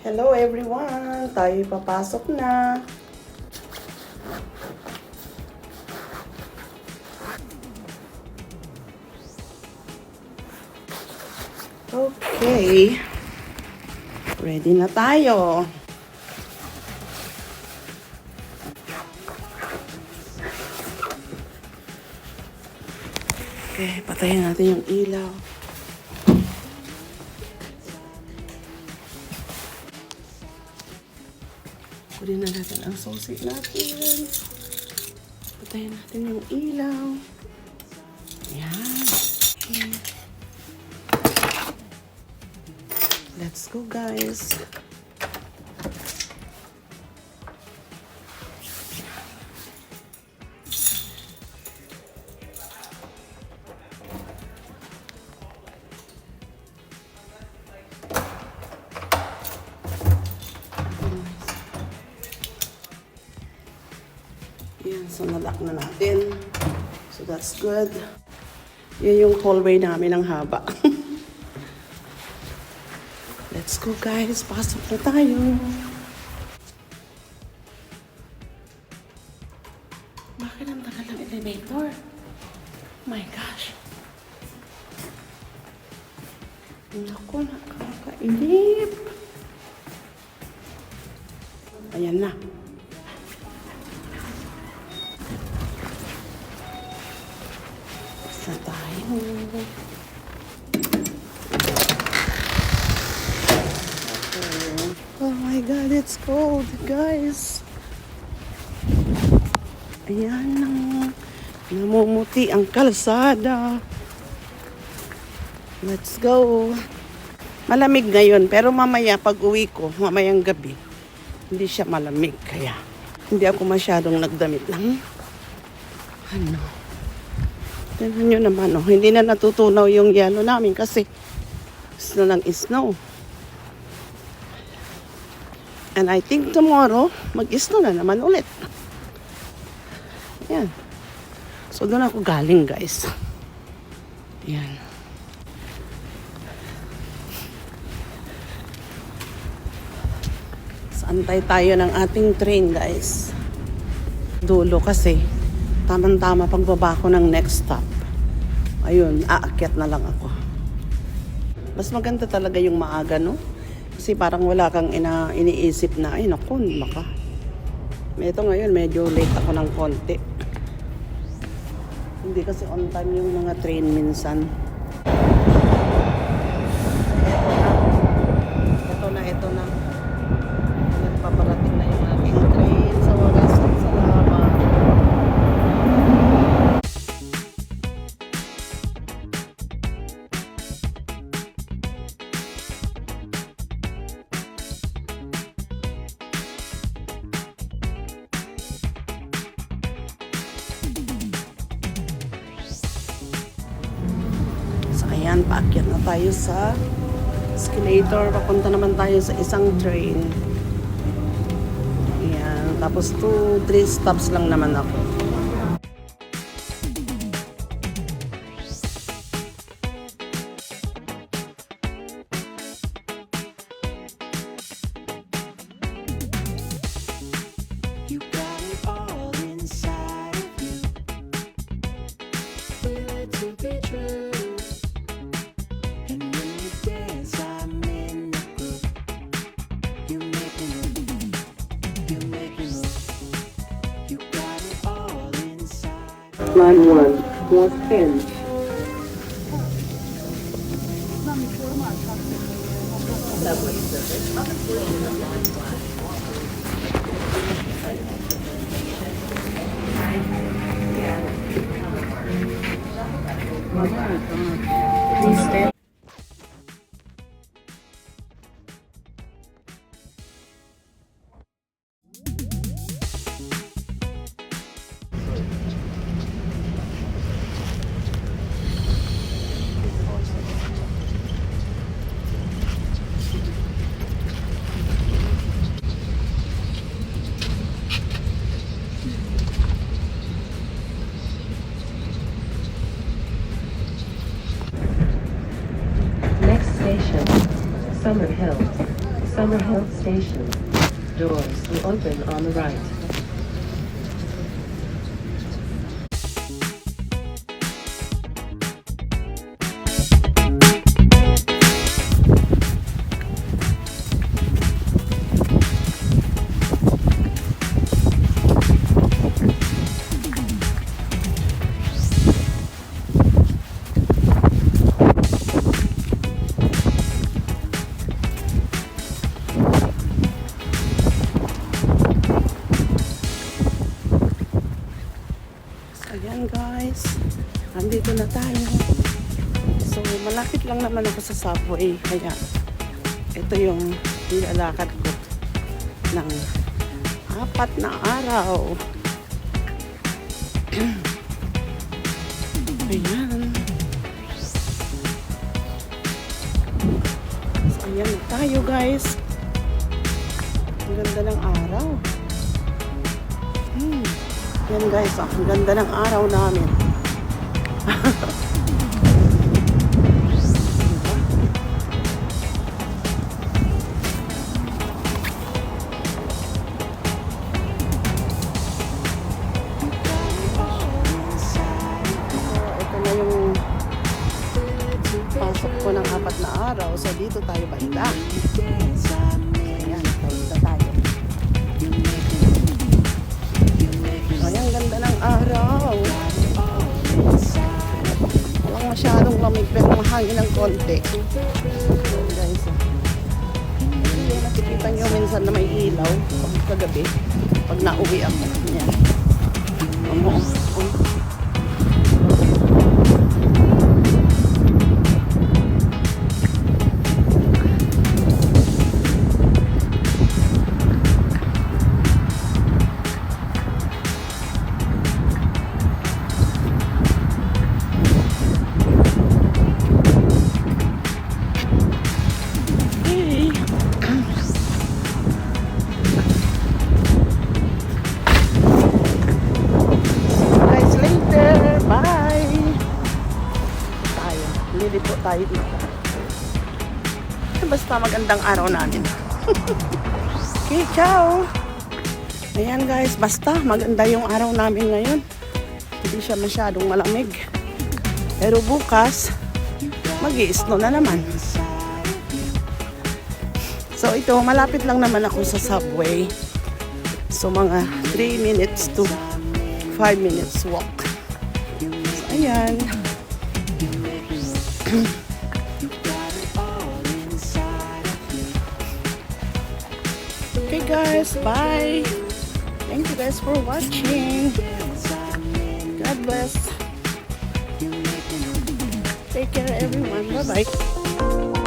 Hello everyone! Tayo papasok na. Okay. Ready na tayo. Okay, patayin natin yung ilaw. Kunin na natin ang sausage natin. Patayin natin yung ilaw. Ayan. Okay. Let's go, guys. Yan, so nalock na natin. So that's good. Yan yung hallway namin ng haba. Let's go, guys. Pasok na tayo. Bakit ang tagal ng elevator? Oh my gosh. Naku, nakakainip. Ayan na. Isa tayo. Oh my God, it's cold, guys. Ayan lang. Namumuti ang kalsada. Let's go. Malamig ngayon, pero mamaya pag uwi ko, mamayang gabi, hindi siya malamig. Kaya hindi ako masyadong nagdamit ng tignan nyo naman, oh, hindi na natutunaw yung yelo namin kasi snow ng snow. And I think tomorrow, mag-snow na naman ulit. Yan. So, doon ako galing, guys. Yan. So, antay tayo ng ating train, guys. Dulo kasi, tamang-tama pagbaba ko ng next stop. Ayun, aakyat na lang ako. Mas maganda talaga yung maaga, no? Kasi parang wala kang iniisip na, ay naku, baka. Ito ngayon, medyo late ako ng konti. Hindi kasi on time yung mga train minsan. Ito na. Nagpaparating na yung aking train. Sa wagas, salamat. Ayan, paakyat na tayo sa escalator. Papunta naman tayo sa isang train. Ayan, tapos 2-3 stops lang naman ako. Line 1, North End. Please stay. Summer Hill. Summerhill Station. Doors will open on the right. Ayan guys, nandito na tayo. So malapit lang naman ako sa subway, kaya ito yung nilalakad ko ng 4 na araw. Ayan. So ayan na tayo guys. Ang ganda ng araw. Yan guys, ang ganda ng araw namin. Ito na yung pasok ko ng 4 na araw. So dito tayo banda. Ayan, banda tayo. Ayan, ganda ng araw. Walang masyadong lamig pero mahangin ng konti. So guys, hindi nakikita nyo minsan na may ilaw kagabi pag nauwi ako. Ayan. Lili po tayo dito. Basta magandang araw namin. Okay, ciao! Ayan guys, basta maganda yung araw namin ngayon. Hindi siya masyadong malamig. Pero bukas, mag-i-snow na naman. So ito, malapit lang naman ako sa subway. So mga 3 minutes to 5 minutes walk. So ayan. Okay guys, bye. Thank you guys for watching. God bless. Take care everyone. Bye bye.